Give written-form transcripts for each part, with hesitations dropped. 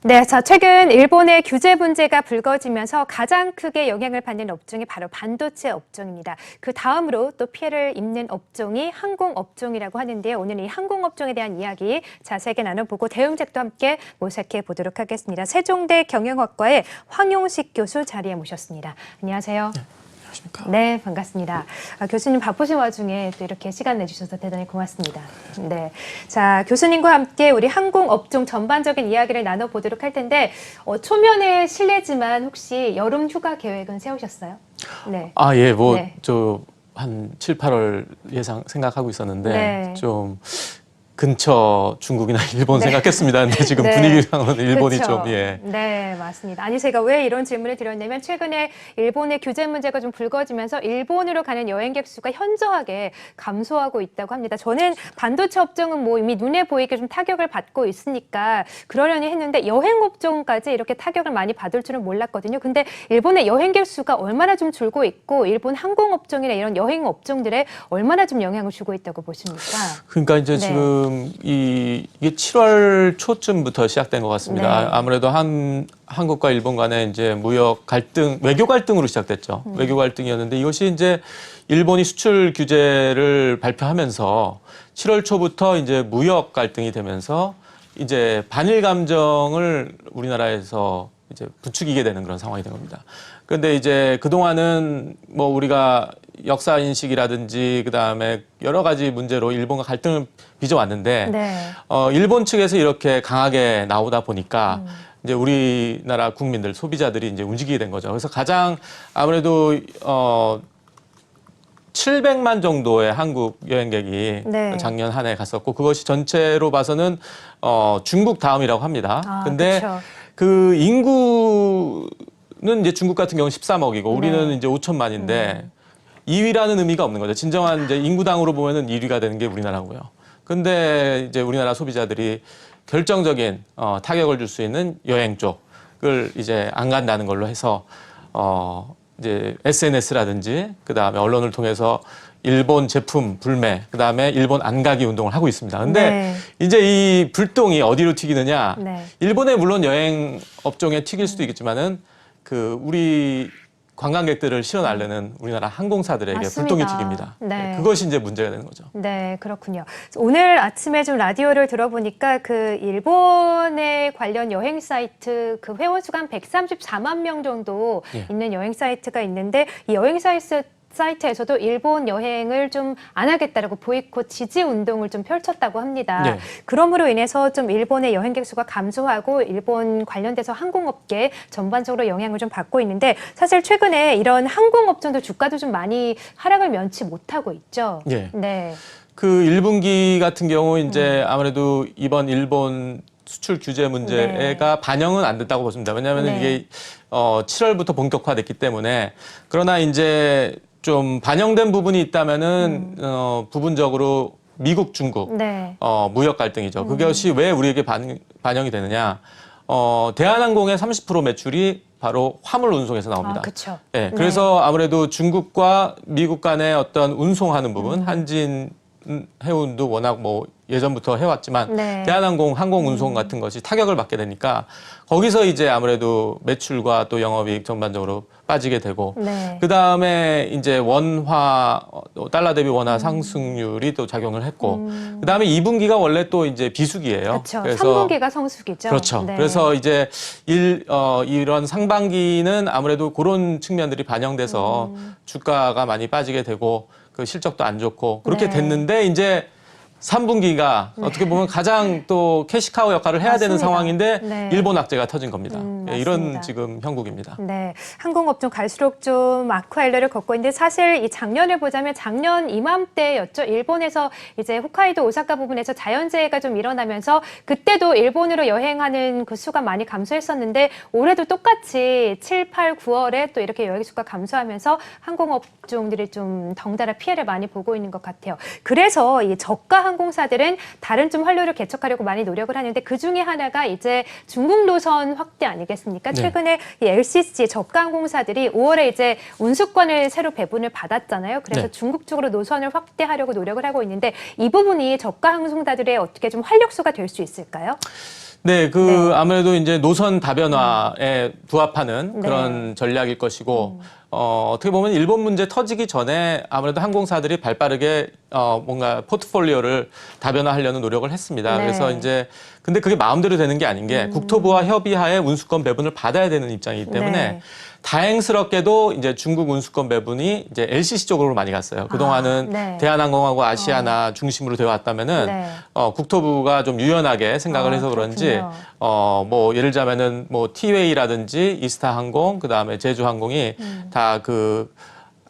네, 최근 일본의 규제 문제가 불거지면서 가장 크게 영향을 받는 업종이 바로 반도체 업종입니다. 그 다음으로 또 피해를 입는 업종이 항공업종이라고 하는데요. 오늘 이 항공업종에 대한 이야기 자세하게 나눠보고 대응책도 함께 모색해 보도록 하겠습니다. 세종대 경영학과의 황용식 교수 자리에 모셨습니다. 안녕하세요. 안녕하십니까. 네, 반갑습니다. 교수님 바쁘신 와중에 또 이렇게 시간 내주셔서 대단히 고맙습니다. 네, 자 교수님과 함께 우리 항공업종 전반적인 이야기를 나눠보도록 할 텐데 초면에 실례지만 혹시 여름 휴가 계획은 세우셨어요? 네. 예, 뭐 네. 저 한 7, 8월 예상 생각하고 있었는데 네. 좀 근처 중국이나 일본 네. 생각했습니다. 근데 지금 네. 분위기상으로는 일본이 그쵸. 좀 예. 네, 맞습니다. 아니 제가 왜 이런 질문을 드렸냐면 최근에 일본의 규제 문제가 좀 불거지면서 일본으로 가는 여행객 수가 현저하게 감소하고 있다고 합니다. 저는 반도체 업종은 뭐 이미 눈에 보이게 좀 타격을 받고 있으니까 그러려니 했는데 여행 업종까지 이렇게 타격을 많이 받을 줄은 몰랐거든요. 근데 일본의 여행객 수가 얼마나 좀 줄고 있고 일본 항공 업종이나 이런 여행 업종들에 얼마나 좀 영향을 주고 있다고 보십니까? 그러니까 이제 네. 지금 이게 7월 초쯤부터 시작된 것 같습니다. 네. 아무래도 한국과 일본 간의 이제 무역 갈등, 외교 갈등으로 시작됐죠. 외교 갈등이었는데 이것이 이제 일본이 수출 규제를 발표하면서 7월 초부터 이제 무역 갈등이 되면서 이제 반일 감정을 우리나라에서 이제 부추기게 되는 그런 상황이 된 겁니다. 그런데 이제 그동안은 뭐 우리가 역사 인식이라든지 그다음에 여러 가지 문제로 일본과 갈등을 빚어왔는데 네. 일본 측에서 이렇게 강하게 나오다 보니까 이제 우리나라 국민들 소비자들이 이제 움직이게 된 거죠. 그래서 가장 아무래도 700만 정도의 한국 여행객이 네. 작년 한 해 갔었고 그것이 전체로 봐서는 중국 다음이라고 합니다. 근데 그쵸. 그 인구는 이제 중국 같은 경우는 13억이고 우리는 네. 이제 5천만인데 2위라는 의미가 없는 거죠. 진정한 이제 인구당으로 보면은 1위가 되는 게 우리나라고요. 근데 이제 우리나라 소비자들이 결정적인 타격을 줄 수 있는 여행 쪽을 이제 안 간다는 걸로 해서 이제 SNS라든지 그다음에 언론을 통해서 일본 제품 불매, 그다음에 일본 안 가기 운동을 하고 있습니다. 근데 네. 이제 이 불똥이 어디로 튀기느냐? 네. 일본에 물론 여행 업종에 튀길 수도 있겠지만은 그 우리 관광객들을 실어나르는 우리나라 항공사들에게 맞습니다. 불똥이 튀깁니다. 네. 그것이 이제 문제가 되는 거죠. 네, 그렇군요. 오늘 아침에 좀 라디오를 들어보니까 그 일본에 관련 여행 사이트 그 회원 수가 한 134만 명 정도 예. 있는 여행 사이트가 있는데 이 여행 사이트에서도 일본 여행을 좀 안 하겠다라고 보이콧 지지 운동을 좀 펼쳤다고 합니다. 네. 그러므로 인해서 좀 일본의 여행객 수가 감소하고 일본 관련돼서 항공업계 전반적으로 영향을 좀 받고 있는데 사실 최근에 이런 항공업종도 주가도 좀 많이 하락을 면치 못하고 있죠. 예. 네. 그 1분기 같은 경우 이제 아무래도 이번 일본 수출 규제 문제가 반영은 안 됐다고 보십니다. 왜냐하면 네. 이게 7월부터 본격화됐기 때문에 그러나 이제 좀 반영된 부분이 있다면은 부분적으로 미국, 중국 네. 무역 갈등이죠. 그것이 왜 우리에게 반영이 되느냐? 대한항공의 30% 매출이 바로 화물 운송에서 나옵니다. 그렇죠. 네, 그래서 아무래도 중국과 미국 간의 어떤 운송하는 부분, 한진 해운도 워낙 뭐 예전부터 해왔지만 네. 대한항공 항공운송 같은 것이 타격을 받게 되니까 거기서 이제 아무래도 매출과 또 영업이익 전반적으로 빠지게 되고 네. 그 다음에 이제 원화 달러 대비 원화 상승률이 또 작용을 했고 그 다음에 2분기가 원래 또 이제 비수기예요. 그렇죠. 3분기가 성수기죠. 그렇죠. 네. 그래서 이제 이런 상반기는 아무래도 그런 측면들이 반영돼서 주가가 많이 빠지게 되고 그 실적도 안 좋고 그렇게 네. 됐는데 이제 3분기가 어떻게 보면 가장 또 캐시카우 역할을 해야 되는 맞습니다. 상황인데 네. 일본 악재가 터진 겁니다. 예, 이런 맞습니다. 지금 형국입니다. 네, 항공업종 갈수록 좀 악화일로를 걷고 있는데 사실 이 작년을 보자면 작년 이맘때였죠. 일본에서 이제 홋카이도 오사카 부분에서 자연재해가 좀 일어나면서 그때도 일본으로 여행하는 그 수가 많이 감소했었는데 올해도 똑같이 7, 8, 9월에 또 이렇게 여행 수가 감소하면서 항공업종들이 좀 덩달아 피해를 많이 보고 있는 것 같아요. 그래서 이 저가 항공사들은 다른 좀 활로를 개척하려고 많이 노력을 하는데 그 중에 하나가 이제 중국 노선 확대 아니겠습니까? 네. 최근에 이 LCC 저가 항공사들이 5월에 이제 운수권을 새로 배분을 받았잖아요. 그래서 네. 중국 쪽으로 노선을 확대하려고 노력을 하고 있는데 이 부분이 저가 항공사들의 어떻게 좀 활력소가 될 수 있을까요? 네, 네. 아무래도 이제 노선 다변화에 부합하는 네. 그런 전략일 것이고, 어떻게 보면 일본 문제 터지기 전에 아무래도 항공사들이 발빠르게 뭔가 포트폴리오를 다변화하려는 노력을 했습니다. 네. 그래서 이제 근데 그게 마음대로 되는 게 아닌 게 국토부와 협의하에 운수권 배분을 받아야 되는 입장이기 때문에 네. 다행스럽게도 이제 중국 운수권 배분이 이제 LCC 쪽으로 많이 갔어요. 그동안은 네. 대한항공하고 아시아나 중심으로 되어 왔다면은 네. 국토부가 좀 유연하게 생각을 해서 그런지 그렇군요. 뭐 예를 들자면은 뭐 티웨이라든지 이스타항공 그다음에 제주항공이 다 그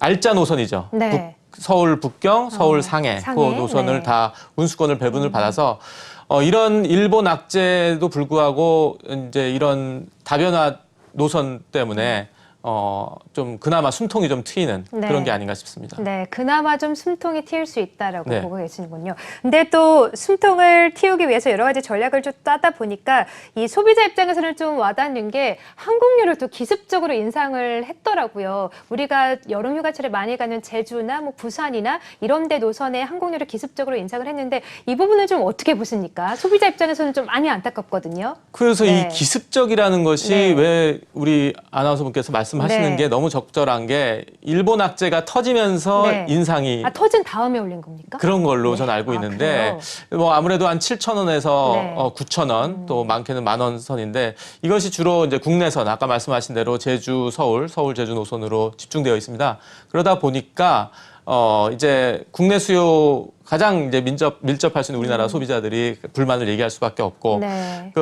알짜 노선이죠. 네. 서울 북경, 서울 상해, 상해. 그 노선을 네. 다 운수권을 배분을 받아서 이런 일본 악재도 불구하고 이제 이런 다변화 노선 때문에 좀 그나마 숨통이 좀 트이는 네. 그런 게 아닌가 싶습니다. 네, 그나마 좀 숨통이 트일 수 있다라고 네. 보고 계시는군요. 근데 또 숨통을 틔우기 위해서 여러 가지 전략을 좀 짜다 보니까 이 소비자 입장에서는 좀 와닿는 게 항공료를 또 기습적으로 인상을 했더라고요. 우리가 여름 휴가철에 많이 가는 제주나 뭐 부산이나 이런 데 노선에 항공료를 기습적으로 인상을 했는데 이 부분은 좀 어떻게 보십니까? 소비자 입장에서는 좀 많이 안타깝거든요. 그래서 네. 이 기습적이라는 것이 네. 왜 우리 아나운서분께서 말씀하시는 네. 게 너무 적절한 게 일본 악재가 터지면서 네. 인상이 터진 다음에 올린 겁니까? 그런 걸로 네. 저는 알고 있는데 그래요? 뭐 아무래도 한 7,000원에서 네. 9,000원 또 많게는 10,000원 선인데 이것이 주로 이제 국내선 아까 말씀하신 대로 제주 서울 제주 노선으로 집중되어 있습니다. 그러다 보니까 이제 국내 수요 가장 이제 밀접할 수 있는 우리나라 소비자들이 불만을 얘기할 수밖에 없고 네.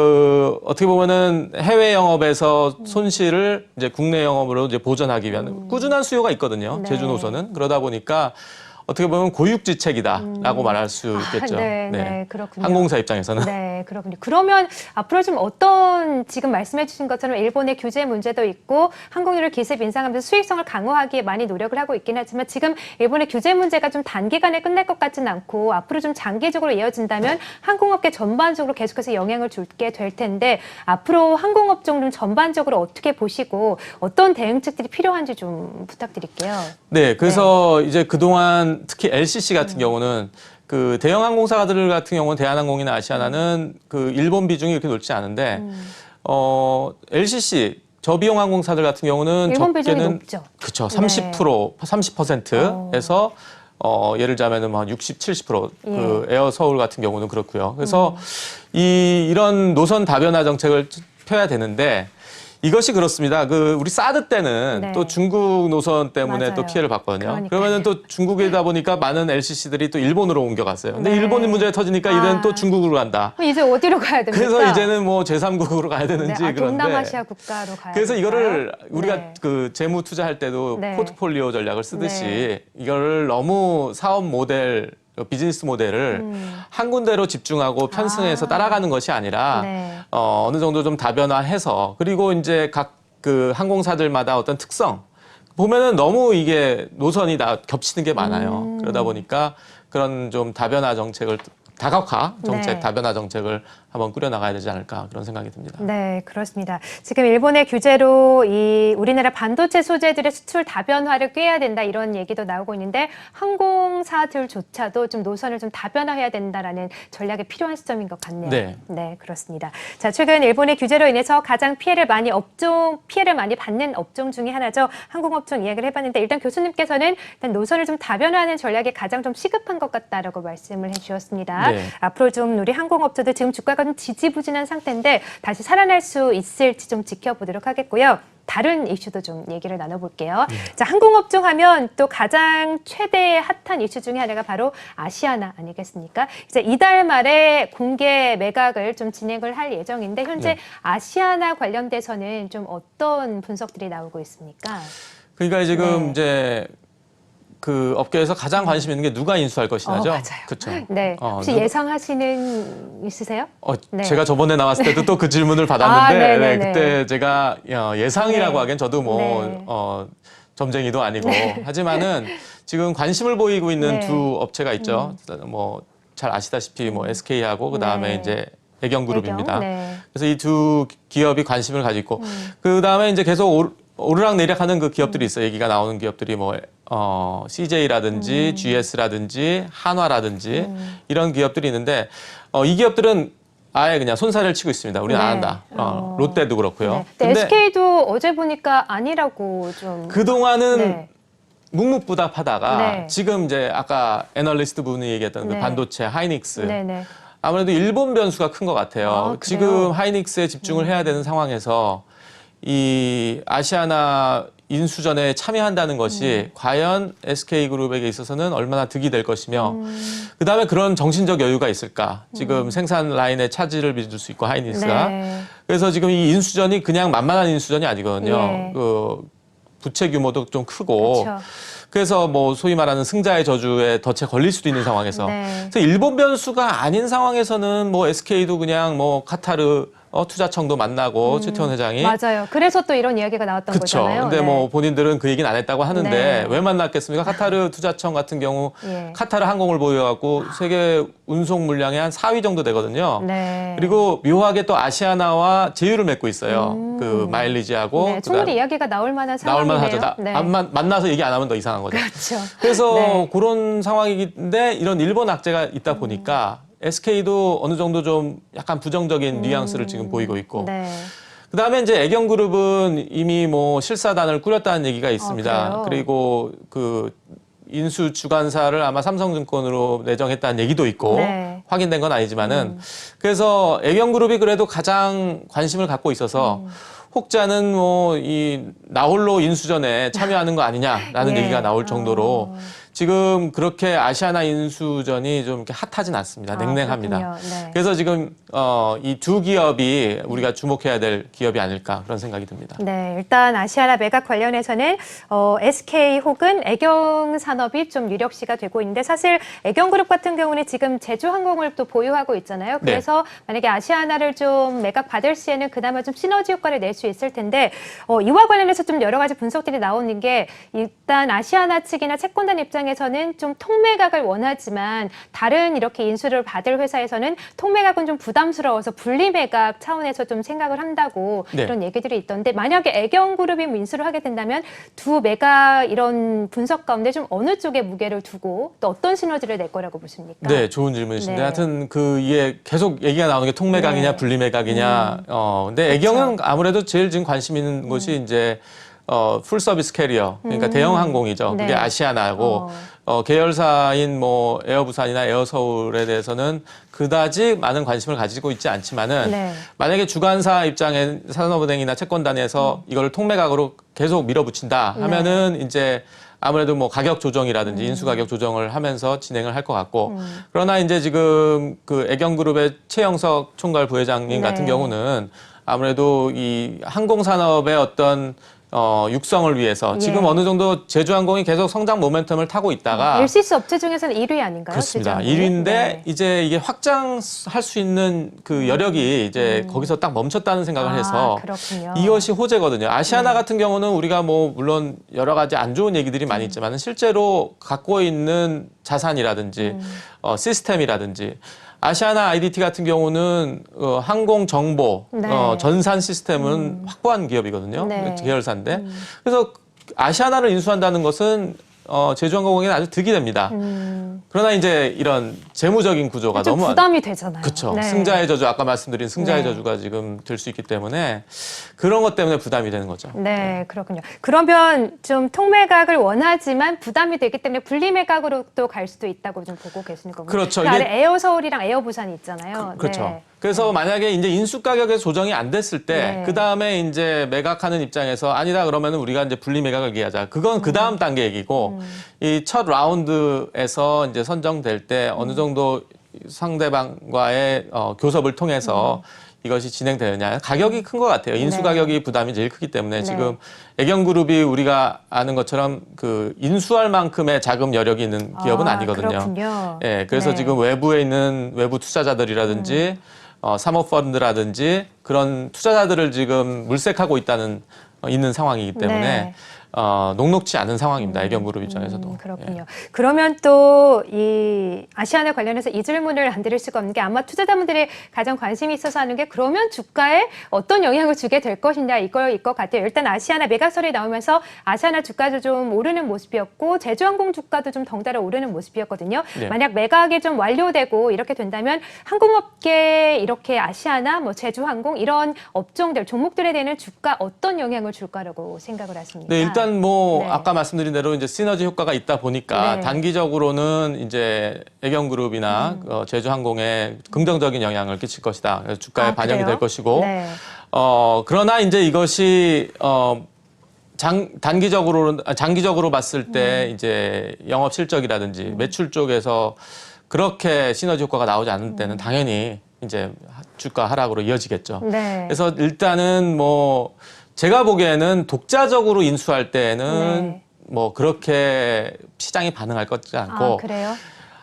어떻게 보면은 해외 영업에서 손실을 이제 국내 영업으로 이제 보전하기 위한 꾸준한 수요가 있거든요. 네. 제주 노선은 그러다 보니까 어떻게 보면 고육지책이다라고 말할 수 있겠죠. 네, 그렇군요. 항공사 입장에서는. 네, 그렇군요. 그러면 앞으로 좀 어떤 지금 말씀해 주신 것처럼 일본의 규제 문제도 있고 항공료를 기습 인상하면서 수익성을 강화하기에 많이 노력을 하고 있긴 하지만 지금 일본의 규제 문제가 좀 단기간에 끝날 것 같지는 않고 앞으로 좀 장기적으로 이어진다면 항공업계 전반적으로 계속해서 영향을 줄게 될 텐데 앞으로 항공업종 좀 전반적으로 어떻게 보시고 어떤 대응책들이 필요한지 좀 부탁드릴게요. 네, 그래서 이제 그동안 특히 LCC 같은 경우는 그 대형 항공사들 같은 경우는 대한항공이나 아시아나는 그 일본 비중이 이렇게 높지 않은데 LCC 저비용 항공사들 같은 경우는 일본 비중이 적게는 높죠. 그렇죠. 네. 30%에서 예를 들자면은 한 60, 70% 그 에어 서울 같은 경우는 그렇고요. 그래서 이런 노선 다변화 정책을 펴야 되는데 이것이 그렇습니다. 우리 사드 때는 네. 또 중국 노선 때문에 맞아요. 또 피해를 봤거든요. 그러니까요. 그러면은 또 중국이다 보니까 많은 LCC들이 또 일본으로 옮겨갔어요. 근데 네. 일본이 문제가 터지니까 이제는 또 중국으로 간다. 그럼 이제 어디로 가야 됩니까? 그래서 이제는 뭐 제3국으로 가야 되는지 네, 그런데 동남아시아 국가로 가야 그래서 될까요? 이거를 우리가 네. 그 재무 투자할 때도 네. 포트폴리오 전략을 쓰듯이 네. 이거를 너무 사업 모델 비즈니스 모델을 한 군데로 집중하고 편승해서 따라가는 것이 아니라 네. 어느 정도 좀 다변화해서 그리고 이제 각 그 항공사들마다 어떤 특성 보면은 너무 이게 노선이 다 겹치는 게 많아요. 그러다 보니까 그런 좀 다변화 정책을 다각화 정책, 네. 다변화 정책을 한번 꾸려나가야 되지 않을까 그런 생각이 듭니다. 네, 그렇습니다. 지금 일본의 규제로 이 우리나라 반도체 소재들의 수출 다변화를 꾀해야 된다 이런 얘기도 나오고 있는데 항공사들조차도 좀 노선을 좀 다변화해야 된다라는 전략이 필요한 시점인 것 같네요. 네. 네, 그렇습니다. 자, 최근 일본의 규제로 인해서 가장 피해를 많이 받는 업종 중에 하나죠. 항공업종 이야기를 해봤는데 일단 교수님께서는 일단 노선을 좀 다변화하는 전략이 가장 좀 시급한 것 같다라고 말씀을 해주셨습니다. 네. 앞으로 좀 우리 항공업체들 지금 주가가 좀 지지부진한 상태인데 다시 살아날 수 있을지 좀 지켜보도록 하겠고요. 다른 이슈도 좀 얘기를 나눠볼게요. 자, 항공업종 하면 또 가장 최대 핫한 이슈 중에 하나가 바로 아시아나 아니겠습니까? 이제 이달 말에 공개 매각을 좀 진행을 할 예정인데 현재 아시아나 관련돼서는 좀 어떤 분석들이 나오고 있습니까? 그러니까 지금 네. 이제 그 업계에서 가장 관심 있는 게 누가 인수할 것이냐죠. 맞아요. 그렇죠. 네, 혹시 예상하시는 있으세요? 네. 제가 저번에 나왔을 때도 또 그 질문을 받았는데 네네네. 그때 제가 예상이라고 네. 하기엔 저도 뭐 점쟁이도 아니고 하지만은 지금 관심을 보이고 있는 네. 두 업체가 있죠. 뭐 잘 아시다시피 뭐 SK하고 그다음에 네. 이제 애경그룹입니다. 애경, 네. 그래서 이 두 기업이 관심을 가지고 있고 그다음에 이제 계속 오르락내리락하는 그 기업들이 있어요. 얘기가 나오는 기업들이 뭐 CJ라든지 GS라든지 한화라든지 이런 기업들이 있는데 이 기업들은 아예 그냥 손살을 치고 있습니다. 우리는 네. 안 한다. 롯데도 그렇고요. 네. 근데 SK도 어제 보니까 아니라고 좀. 그동안은 네. 묵묵부답하다가 네. 지금 이제 아까 애널리스트 분이 얘기했던 그 네. 반도체 하이닉스 네네. 아무래도 일본 변수가 큰 것 같아요. 아, 그래요? 지금 하이닉스에 집중을 해야 되는 상황에서 이 아시아나 인수전에 참여한다는 것이 과연 SK그룹에게 있어서는 얼마나 득이 될 것이며 그다음에 그런 정신적 여유가 있을까. 지금 생산 라인에 차질을 빚을 수 있고 하이닉스가. 네. 그래서 지금 이 인수전이 그냥 만만한 인수전이 아니거든요. 예. 그 부채 규모도 좀 크고 그렇죠. 그래서 뭐 소위 말하는 승자의 저주에 덫에 걸릴 수도 있는 상황에서 네. 그래서 일본 변수가 아닌 상황에서는 뭐 SK도 그냥 뭐 카타르 투자청도 만나고 최태원 회장이 맞아요. 그래서 또 이런 이야기가 나왔던 그렇죠. 거잖아요. 근데 네. 뭐 본인들은 그 얘기는 안 했다고 하는데 네. 왜 만났겠습니까? 카타르 투자청 같은 경우 예. 카타르 항공을 보유하고 세계 운송 물량의 한 4위 정도 되거든요. 네. 그리고 묘하게 또 아시아나와 제휴를 맺고 있어요. 그 마일리지하고 네, 충분히 이야기가 나올 만한 나올 상황이네요. 만하죠. 네. 만나서 얘기 안 하면 더 이상한 거죠. 그렇죠. 그래서 네. 그런 상황인데 이런 일본 악재가 있다 보니까 SK도 어느 정도 좀 약간 부정적인 뉘앙스를 지금 보이고 있고 네. 그다음에 이제 애경그룹은 이미 뭐 실사단을 꾸렸다는 얘기가 있습니다. 그래요? 그리고 그 인수 주관사를 아마 삼성증권으로 내정했다는 얘기도 있고 네. 확인된 건 아니지만은 그래서 애경그룹이 그래도 가장 관심을 갖고 있어서 혹자는 뭐 이 나홀로 인수전에 참여하는 거 아니냐라는 예. 얘기가 나올 정도로 지금 그렇게 아시아나 인수전이 좀 이렇게 핫하진 않습니다. 냉랭합니다. 그렇군요. 네. 그래서 지금 이 두 기업이 우리가 주목해야 될 기업이 아닐까 그런 생각이 듭니다. 네, 일단 아시아나 매각 관련해서는 SK 혹은 애경산업이 좀 유력시가 되고 있는데 사실 애경그룹 같은 경우는 지금 제주항공을 또 보유하고 있잖아요. 그래서 만약에 아시아나를 좀 매각 받을 시에는 그나마 좀 시너지 효과를 낼 수 있을 텐데 이와 관련해서 좀 여러 가지 분석들이 나오는 게 일단 아시아나 측이나 채권단 입장에서는 좀 통매각을 원하지만 다른 이렇게 인수를 받을 회사에서는 통매각은 좀 부담스러워서 분리매각 차원에서 좀 생각을 한다고 네. 이런 얘기들이 있던데 만약에 애경그룹이 인수를 하게 된다면 두 매각 이런 분석 가운데 좀 어느 쪽에 무게를 두고 또 어떤 시너지를 낼 거라고 보십니까? 네, 좋은 질문이신데 네. 하여튼 이게 계속 얘기가 나오는 게 통매각이냐 네. 분리매각이냐. 근데 애경은 아무래도 제일 지금 관심 있는 곳이 이제 풀 서비스 캐리어 그러니까 대형 항공이죠. 네. 그게 아시아나고 계열사인 뭐 에어부산이나 에어서울에 대해서는 그다지 많은 관심을 가지고 있지 않지만은 네. 만약에 주관사 입장에 산업은행이나 채권단에서 이거를 통매각으로 계속 밀어붙인다 하면은 이제 아무래도 뭐 가격 조정이라든지 인수 가격 조정을 하면서 진행을 할 것 같고 그러나 이제 지금 그 애경그룹의 최영석 총괄 부회장님 네. 같은 경우는 아무래도 이 항공산업의 어떤 육성을 위해서 지금 예. 어느 정도 제주항공이 계속 성장 모멘텀을 타고 있다가 LCC 업체 중에서는 1위 아닌가요? 그렇습니다. 제주항공이? 1위인데 네. 이제 이게 확장할 수 있는 그 여력이 이제 거기서 딱 멈췄다는 생각을 해서 그렇군요. 이것이 호재거든요. 아시아나 같은 경우는 우리가 뭐 물론 여러 가지 안 좋은 얘기들이 많이 있지만 실제로 갖고 있는 자산이라든지 시스템이라든지 아시아나 IDT 같은 경우는 항공 정보, 네. 전산 시스템은 확보한 기업이거든요. 네. 계열사인데. 그래서 아시아나를 인수한다는 것은 제주항공에는 아주 득이 됩니다. 그러나 이제 이런 재무적인 구조가 좀 너무 부담이 되잖아요. 그렇죠. 네. 승자의 저주 아까 말씀드린 승자의 네. 저주가 지금 될 수 있기 때문에 그런 것 때문에 부담이 되는 거죠. 네, 그렇군요. 그러면 좀 통매각을 원하지만 부담이 되기 때문에 분리매각으로 또 갈 수도 있다고 좀 보고 계시는 거군요. 그렇죠. 그 이게- 아래 에어서울이랑 에어부산이 있잖아요. 그렇죠. 네. 그래서 만약에 이제 인수 가격에서 조정이 안 됐을 때, 네. 그 다음에 이제 매각하는 입장에서 아니다 그러면은 우리가 이제 분리 매각을 얘기하자. 그건 그 다음 단계 얘기고, 이 첫 라운드에서 이제 선정될 때 어느 정도 상대방과의 교섭을 통해서 이것이 진행되느냐. 가격이 큰 것 같아요. 인수 네. 가격이 부담이 제일 크기 때문에 네. 지금 애경그룹이 우리가 아는 것처럼 그 인수할 만큼의 자금 여력이 있는 기업은 아니거든요. 그렇군요. 예, 그래서 네. 지금 외부에 있는 외부 투자자들이라든지 사모펀드라든지 그런 투자자들을 지금 물색하고 있는 상황이기 때문에 네. 녹록치 않은 상황입니다. 애경그룹 입장에서도. 그렇군요. 그러면 또 이 아시아나 관련해서 이 질문을 안 드릴 수가 없는 게 아마 투자자분들이 가장 관심이 있어서 하는 게 그러면 주가에 어떤 영향을 주게 될 것이냐 이거일 것 같아요. 일단 아시아나 매각설이 나오면서 아시아나 주가도 좀 오르는 모습이었고 제주항공 주가도 좀 덩달아 오르는 모습이었거든요. 네. 만약 매각이 좀 완료되고 이렇게 된다면 항공업계 이렇게 아시아나 뭐 제주항공 이런 업종들 종목들에 대한 주가 어떤 영향을 줄까라고 생각을 하십니까? 네, 일단 뭐 네. 아까 말씀드린 대로 이제 시너지 효과가 있다 보니까 네. 단기적으로는 이제 애경그룹이나 제주항공에 긍정적인 영향을 끼칠 것이다. 그래서 주가에 반영이 그래요? 될 것이고, 네. 그러나 이제 이것이 장기적으로 봤을 때 이제 영업 실적이라든지 매출 쪽에서 그렇게 시너지 효과가 나오지 않을 때는 당연히 이제 주가 하락으로 이어지겠죠. 네. 그래서 일단은 뭐 제가 보기에는 독자적으로 인수할 때는 네. 뭐 그렇게 시장이 반응할 것 같지 않고 그래요?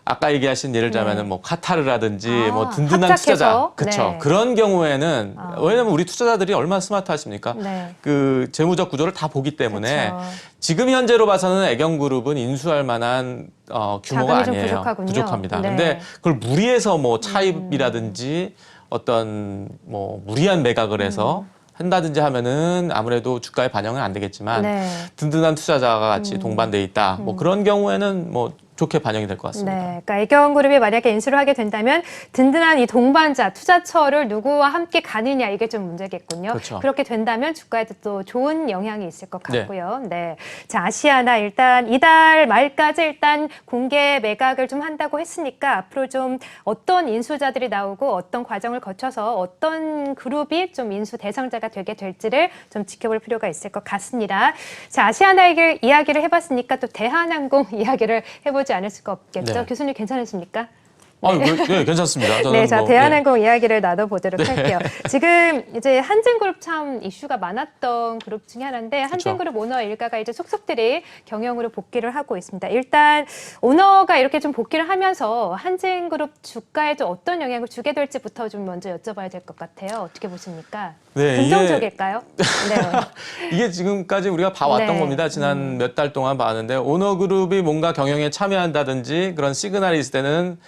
아까 얘기하신 예를 들자면은 네. 뭐 카타르라든지 아, 뭐 든든한 합작해서? 투자자 그렇죠. 네. 그런 경우에는 아. 왜냐면 우리 투자자들이 얼마나 스마트하십니까? 네. 그 재무적 구조를 다 보기 때문에 그쵸. 지금 현재로 봐서는 애경그룹은 인수할 만한 규모가 자금이 좀 아니에요. 부족하군요. 부족합니다. 네. 근데 그걸 무리해서 뭐 차입이라든지 어떤 뭐 무리한 매각을 해서 한다든지 하면은 아무래도 주가에 반영은 안 되겠지만 네. 든든한 투자자가 같이 동반돼 있다. 뭐 그런 경우에는 뭐 좋게 반영이 될 것 같습니다. 네, 그러니까 애경그룹이 만약에 인수를 하게 된다면 든든한 이 동반자, 투자처를 누구와 함께 가느냐 이게 좀 문제겠군요. 그렇죠. 그렇게 된다면 주가에도 또 좋은 영향이 있을 것 같고요. 네. 자, 아시아나 일단 이달 말까지 일단 공개 매각을 좀 한다고 했으니까 앞으로 좀 어떤 인수자들이 나오고 어떤 과정을 거쳐서 어떤 그룹이 좀 인수 대상자가 되게 될지를 좀 지켜볼 필요가 있을 것 같습니다. 자, 아시아나 이야기를 해봤으니까 또 대한항공 이야기를 해보지 않을 수가 없겠죠. 네. 교수님 괜찮으십니까? 네, 괜찮습니다. 저는 네, 자, 뭐, 대한항공 이야기를 나눠보도록 할게요. 지금 이제 한진그룹 참 이슈가 많았던 그룹 중에 하나인데 한진그룹 오너 일가가 이제 속속들이 경영으로 복귀를 하고 있습니다. 일단 오너가 이렇게 좀 복귀를 하면서 한진그룹 주가에도 어떤 영향을 주게 될지부터 좀 먼저 여쭤봐야 될 것 같아요. 어떻게 보십니까? 네, 긍정적일까요? 이게 지금까지 우리가 봐왔던 네. 겁니다. 지난 몇 달 동안 봤는데 오너그룹이 뭔가 경영에 참여한다든지 그런 시그널이 있을 때는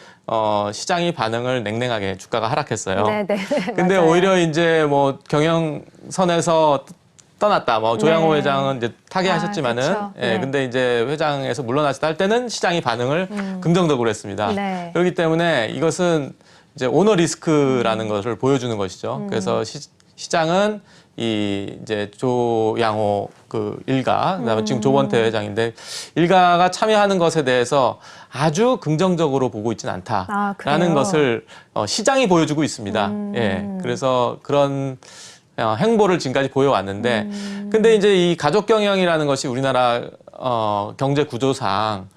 시장이 반응을 냉랭하게 주가가 하락했어요. 네, 네, 근데 맞아요. 오히려 이제 뭐 경영선에서 떠났다. 뭐 조양호 네. 회장은 이제 타계하셨지만은, 그쵸. 예, 네. 근데 이제 회장에서 물러났을 때 할 때는 시장이 반응을 긍정적으로 했습니다. 네. 그렇기 때문에 이것은 이제 오너 리스크라는 것을 보여주는 것이죠. 그래서 시장은 이제 조양호 그 일가, 그다음에 지금 조원태 회장인데 일가가 참여하는 것에 대해서 아주 긍정적으로 보고 있지는 않다라는 그래요? 것을 시장이 보여주고 있습니다. 예, 그래서 그런 행보를 지금까지 보여왔는데, 근데 이제 이 가족 경영이라는 것이 우리나라 경제 구조상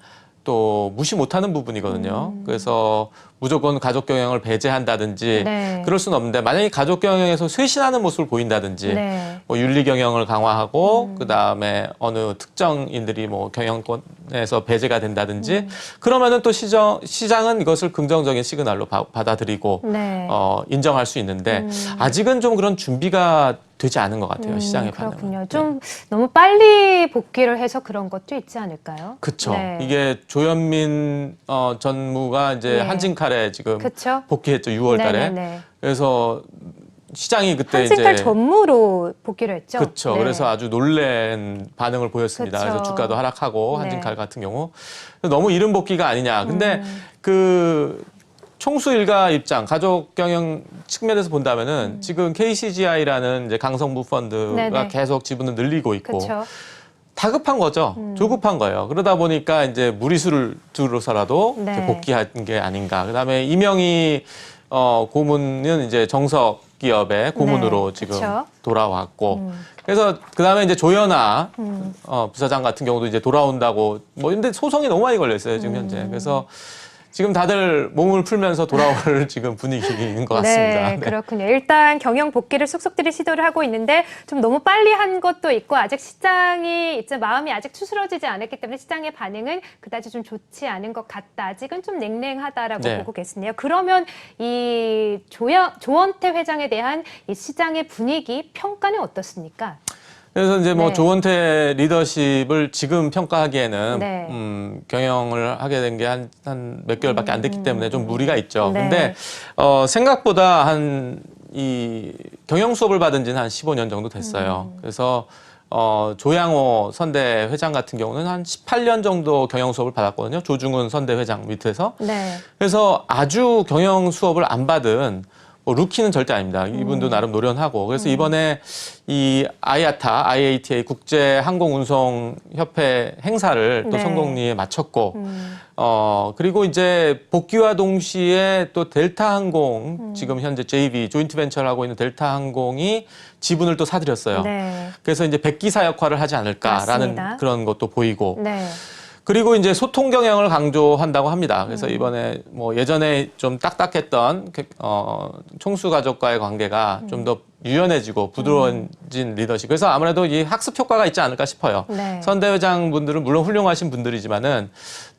또 무시 못하는 부분이거든요. 그래서 무조건 가족 경영을 배제한다든지 네. 그럴 수는 없는데 만약에 가족 경영에서 쇄신하는 모습을 보인다든지 네. 뭐 윤리 경영을 강화하고 그다음에 어느 특정인들이 뭐 경영권에서 배제가 된다든지 그러면은 또 시장은 이것을 긍정적인 시그널로 받아들이고 네. 인정할 수 있는데 아직은 좀 그런 준비가 되지 않은 것 같아요. 시장의 반응은. 그렇군요. 좀 너무 빨리 복귀를 해서 그런 것도 있지 않을까요? 그렇죠. 네. 이게 조현민 전무가 이제 네. 한진칼에 지금 그쵸? 복귀했죠. 6월 달에. 네네네. 그래서 시장이 그때 한진칼 이제 전무로 복귀를 했죠. 그렇죠. 네. 그래서 아주 놀란 반응을 보였습니다. 그쵸. 그래서 주가도 하락하고 네. 한진칼 같은 경우 너무 이른 복귀가 아니냐. 근데 그 총수 일가 입장, 가족 경영 측면에서 본다면은 지금 KCGI라는 이제 강성부 펀드가 네네. 계속 지분을 늘리고 있고 그렇죠. 다급한 거죠. 조급한 거예요. 그러다 보니까 이제 무리수를 두고서라도 네. 이제 복귀한 게 아닌가. 그다음에 이명희 고문은 이제 정석 기업의 고문으로 네, 지금 그쵸. 돌아왔고. 그래서 그다음에 이제 조연아 부사장 같은 경우도 이제 돌아온다고 뭐 근데 소송이 너무 많이 걸렸어요 지금 현재. 그래서 지금 다들 몸을 풀면서 돌아올 지금 분위기인 것 같습니다. 네, 그렇군요. 일단 경영 복귀를 속속들이 시도를 하고 있는데 좀 너무 빨리 한 것도 있고 아직 시장이 이제 마음이 아직 추스러지지 않았기 때문에 시장의 반응은 그다지 좀 좋지 않은 것 같다. 아직은 좀 냉랭하다라고 네. 보고 계시네요. 그러면 이 조원태 회장에 대한 이 시장의 분위기 평가는 어떻습니까? 그래서 이제 뭐 네. 조원태 리더십을 지금 평가하기에는 네. 경영을 하게 된 게 한 몇 개월밖에 안 됐기 때문에 좀 무리가 있죠. 네. 근데 생각보다 이 경영 수업을 받은 지는 한 15년 정도 됐어요. 그래서 조양호 선대 회장 같은 경우는 한 18년 정도 경영 수업을 받았거든요. 조중훈 선대 회장 밑에서. 네. 그래서 아주 경영 수업을 안 받은 뭐 루키는 절대 아닙니다. 이분도 나름 노련하고. 그래서 이번에 이 IATA 국제항공운송협회 행사를 또 네. 성공리에 마쳤고, 그리고 이제 복귀와 동시에 또 델타항공, 지금 현재 JV, 조인트 벤처를 하고 있는 델타항공이 지분을 또 사들였어요. 네. 그래서 이제 백기사 역할을 하지 않을까라는 맞습니다. 그런 것도 보이고. 네. 그리고 이제 소통 경영을 강조한다고 합니다. 그래서 이번에 뭐 예전에 좀 딱딱했던 총수 가족과의 관계가 좀 더 유연해지고 부드러워진 리더십. 그래서 아무래도 이 학습 효과가 있지 않을까 싶어요. 네. 선대 회장분들은 물론 훌륭하신 분들이지만은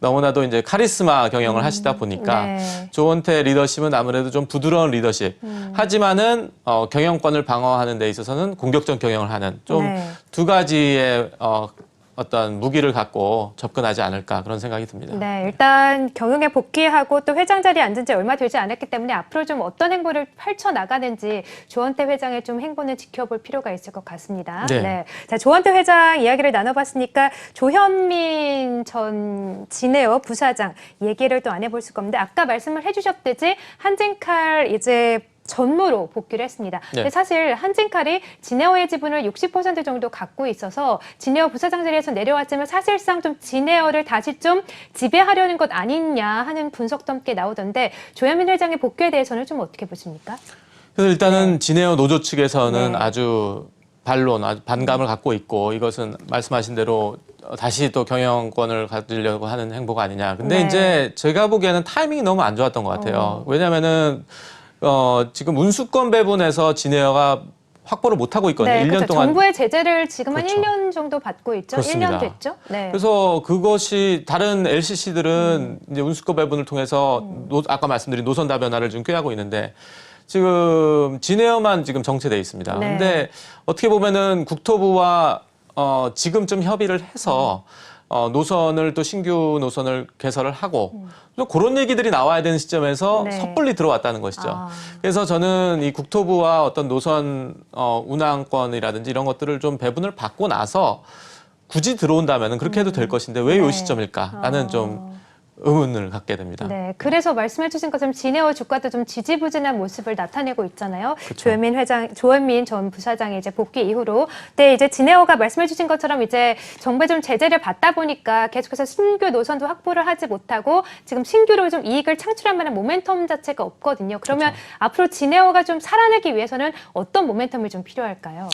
너무나도 이제 카리스마 경영을 하시다 보니까 네. 조원태 리더십은 아무래도 좀 부드러운 리더십. 하지만은 경영권을 방어하는 데 있어서는 공격적 경영을 하는 좀 네. 두 가지의 어떤 무기를 갖고 접근하지 않을까 그런 생각이 듭니다. 네, 일단 경영에 복귀하고 또 회장 자리에 앉은 지 얼마 되지 않았기 때문에 앞으로 좀 어떤 행보를 펼쳐 나가는지 조원태 회장의 좀 행보는 지켜볼 필요가 있을 것 같습니다. 네. 자, 조원태 회장 이야기를 나눠봤으니까 조현민 전 진에어 부사장 얘기를 또 안 해볼 수가 없는데 아까 말씀을 해주셨듯이 한진칼 이제 전무로 복귀를 했습니다. 네. 근데 사실 한진칼이 진에어의 지분을 60% 정도 갖고 있어서 진에어 부사장 자리에서 내려왔지만 사실상 좀 진에어를 다시 좀 지배하려는 것 아니냐 하는 분석도 함께 나오던데 조현민 회장의 복귀에 대해서는 좀 어떻게 보십니까? 그래서 일단은 진에어 노조 측에서는 네. 아주 아주 반감을 갖고 있고 이것은 말씀하신 대로 다시 또 경영권을 가지려고 하는 행보가 아니냐. 근데 네. 이제 제가 보기에는 타이밍이 너무 안 좋았던 것 같아요. 왜냐면은 지금 운수권 배분에서 진에어가 확보를 못 하고 있거든요. 네, 1년 그렇죠. 동안. 정부의 제재를 지금 그렇죠. 한 1년 정도 받고 있죠. 그렇습니다. 1년 됐죠. 네. 그래서 그것이 다른 LCC들은 이제 운수권 배분을 통해서 아까 말씀드린 노선 다변화를 지금 꾀하고 있는데 지금 진에어만 지금 정체돼 있습니다. 네. 근데 어떻게 보면은 국토부와 지금쯤 협의를 해서 노선을 또 신규 노선을 개설을 하고 또 그런 얘기들이 나와야 되는 시점에서 네. 섣불리 들어왔다는 것이죠. 아. 그래서 저는 이 국토부와 어떤 노선 운항권이라든지 이런 것들을 좀 배분을 받고 나서 굳이 들어온다면 그렇게 해도 될 것인데 왜 이 네. 시점일까라는 좀 의문을 갖게 됩니다. 네, 그래서 말씀해 주신 것처럼 진에어 주가도 좀 지지부진한 모습을 나타내고 있잖아요. 그렇죠. 조현민 전 부사장의 이제 복귀 이후로. 근데 이제 진에어가 말씀해 주신 것처럼 이제 정부의 좀 제재를 받다 보니까 계속해서 신규 노선도 확보를 하지 못하고 지금 신규로 좀 이익을 창출할 만한 모멘텀 자체가 없거든요. 그러면 그렇죠. 앞으로 진에어가 좀 살아나기 위해서는 어떤 모멘텀이 좀 필요할까요?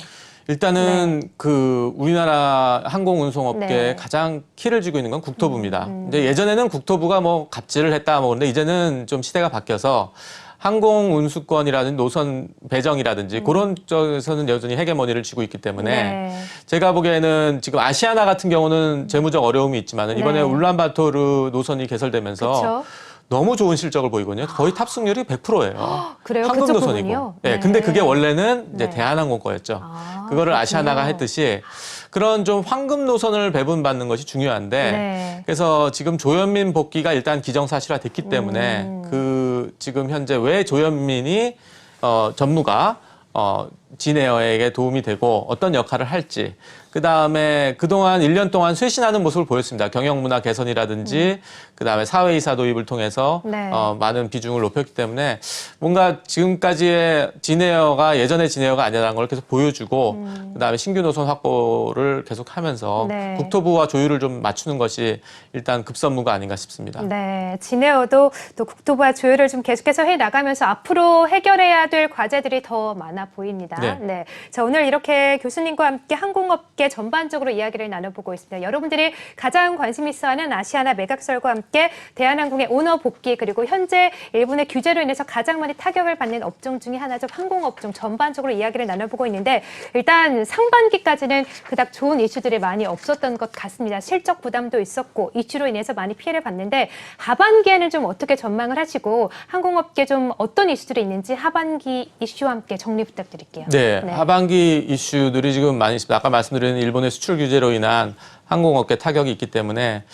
일단은 그 우리나라 항공운송업계에 네. 가장 키를 쥐고 있는 건 국토부입니다. 이제 예전에는 국토부가 뭐 갑질을 했다 뭐 그런데 이제는 좀 시대가 바뀌어서 항공운수권이라든지 노선 배정이라든지 그런 쪽에서는 여전히 헤게모니를 쥐고 있기 때문에 네. 제가 보기에는 지금 아시아나 같은 경우는 재무적 어려움이 있지만은 이번에 네. 울란바토르 노선이 개설되면서 그렇죠. 너무 좋은 실적을 보이거든요. 거의 탑승률이 100%예요. 그래요? 황금 그쪽 노선이고. 부분이요? 예, 네. 근데 그게 원래는 이제 네. 대한항공 거였죠. 아, 그거를 그렇군요. 아시아나가 했듯이 그런 좀 황금 노선을 배분받는 것이 중요한데 네. 그래서 지금 조현민 복귀가 일단 기정사실화됐기 때문에 그 지금 현재 왜 조현민이 전무가 진에어에게 도움이 되고 어떤 역할을 할지 그다음에 그동안 1년 동안 쇄신하는 모습을 보였습니다. 경영문화 개선이라든지 그다음에 사회이사 도입을 통해서 네. 많은 비중을 높였기 때문에 뭔가 지금까지의 진에어가 예전의 진에어가 아니라는 걸 계속 보여주고 그다음에 신규 노선 확보를 계속하면서 네. 국토부와 조율을 좀 맞추는 것이 일단 급선무가 아닌가 싶습니다. 네, 진에어도 또 국토부와 조율을 좀 계속해서 해 나가면서 앞으로 해결해야 될 과제들이 더 많아 보입니다. 네. 자, 오늘 이렇게 교수님과 함께 항공업계 전반적으로 이야기를 나눠보고 있습니다. 여러분들이 가장 관심 있어하는 아시아나 매각설과 함께 대한항공의 오너 복귀 그리고 현재 일본의 규제로 인해서 가장 많이 타격을 받는 업종 중에 하나죠. 항공업종 전반적으로 이야기를 나눠보고 있는데 일단 상반기까지는 그닥 좋은 이슈들이 많이 없었던 것 같습니다. 실적 부담도 있었고 이슈로 인해서 많이 피해를 봤는데 하반기에는 좀 어떻게 전망을 하시고 항공업계 좀 어떤 이슈들이 있는지 하반기 이슈와 함께 정리 부탁드릴게요. 네, 네. 하반기 이슈들이 지금 많이 있습니다. 아까 말씀드린 일본의 수출 규제로 인한 항공업계 타격이 있기 때문에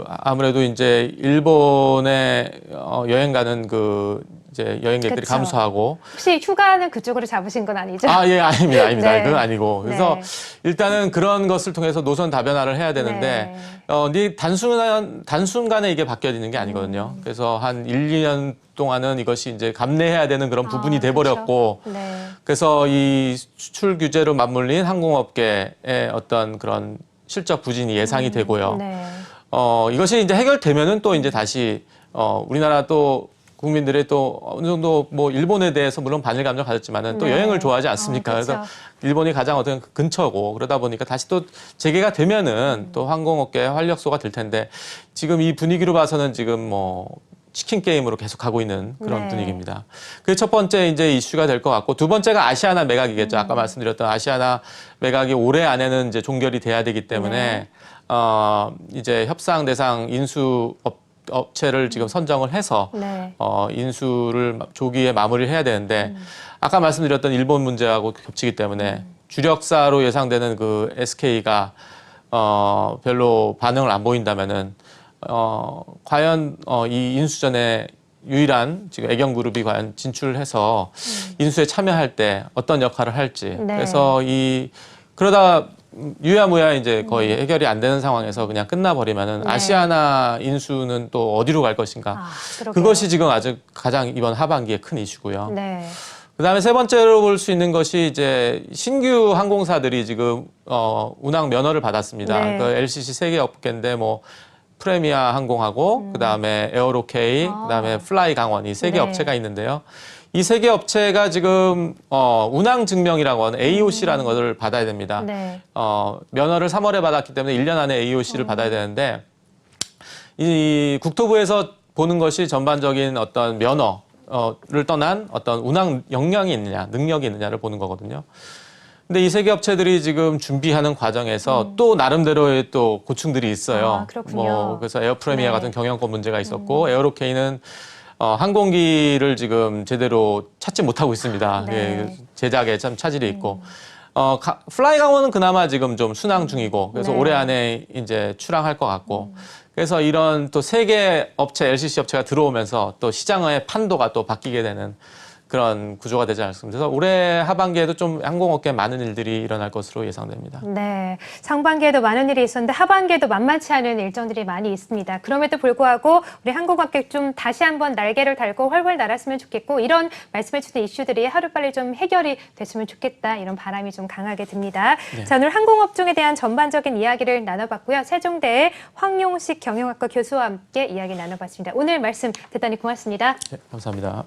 아무래도 이제 일본에 여행 가는 이제 여행객들이 그쵸. 감소하고 혹시 휴가는 그쪽으로 잡으신 건 아니죠? 예, 아닙니다. 네. 그건 아니고. 그래서 네. 일단은 그런 것을 통해서 노선 다변화를 해야 되는데, 네 단순간에 이게 바뀌어지는 게 아니거든요. 그래서 한 1, 2년 동안은 이것이 이제 감내해야 되는 그런 부분이 돼버렸고, 그렇죠. 네. 그래서 이 수출 규제로 맞물린 항공업계의 어떤 그런 실적 부진이 예상이 되고요. 네. 이것이 이제 해결되면은 또 이제 다시, 우리나라 또 국민들의 또 어느 정도 뭐 일본에 대해서 물론 반일 감정 가졌지만은 또 네. 여행을 좋아하지 않습니까? 그렇죠. 그래서 일본이 가장 어떤 근처고 그러다 보니까 다시 또 재개가 되면은 또 항공업계의 활력소가 될 텐데 지금 이 분위기로 봐서는 지금 뭐 치킨 게임으로 계속 가고 있는 그런 네. 분위기입니다. 그게 첫 번째 이제 이슈가 될 것 같고 두 번째가 아시아나 매각이겠죠. 아까 말씀드렸던 아시아나 매각이 올해 안에는 이제 종결이 돼야 되기 때문에 이제 협상 대상 인수 업체를 지금 선정을 해서 네. 인수를 조기에 마무리를 해야 되는데 아까 말씀드렸던 일본 문제하고 겹치기 때문에 주력사로 예상되는 그 SK가 별로 반응을 안 보인다면은 과연 이 인수전에 유일한 지금 애경그룹이 과연 진출을 해서 인수에 참여할 때 어떤 역할을 할지 네. 그래서 그러다 유야무야 이제 거의 해결이 안 되는 상황에서 그냥 끝나버리면은 네. 아시아나 인수는 또 어디로 갈 것인가. 그러게요. 그것이 지금 아주 가장 이번 하반기의 큰 이슈고요. 네. 그다음에 세 번째로 볼 수 있는 것이 이제 신규 항공사들이 지금 운항 면허를 받았습니다. 네. 그 LCC 세 개 업계인데 뭐 프레미아 항공하고 그다음에 에어로케이, 그다음에 플라이 강원 이 세 개 네. 업체가 있는데요. 이 세 개 업체가 지금 운항 증명이라고 하는 AOC라는 것을 받아야 됩니다. 네. 면허를 3월에 받았기 때문에 1년 안에 AOC를 받아야 되는데 이 국토부에서 보는 것이 전반적인 어떤 면허를 떠난 어떤 운항 역량이 있느냐, 능력이 있느냐를 보는 거거든요. 근데 이 세 개 업체들이 지금 준비하는 과정에서 또 나름대로의 또 고충들이 있어요. 그렇군요. 그래서 에어프레미아 네. 같은 경영권 문제가 있었고 에어로케이는 항공기를 지금 제대로 찾지 못하고 있습니다. 네. 예, 제작에 참 차질이 있고. 플라이 강원은 그나마 지금 좀 순항 중이고, 그래서 네. 올해 안에 이제 출항할 것 같고, 그래서 이런 또 세 개 업체, LCC 업체가 들어오면서 또 시장의 판도가 또 바뀌게 되는 그런 구조가 되지 않습니다. 그래서 올해 하반기에도 좀 항공업계에 많은 일들이 일어날 것으로 예상됩니다. 네, 상반기에도 많은 일이 있었는데 하반기에도 만만치 않은 일정들이 많이 있습니다. 그럼에도 불구하고 우리 항공업계 좀 다시 한번 날개를 달고 훨훨 날았으면 좋겠고 이런 말씀해주신 이슈들이 하루빨리 좀 해결이 됐으면 좋겠다 이런 바람이 좀 강하게 듭니다. 네. 자, 오늘 항공업종에 대한 전반적인 이야기를 나눠봤고요. 세종대의 황용식 경영학과 교수와 함께 이야기 나눠봤습니다. 오늘 말씀 대단히 고맙습니다. 네, 감사합니다.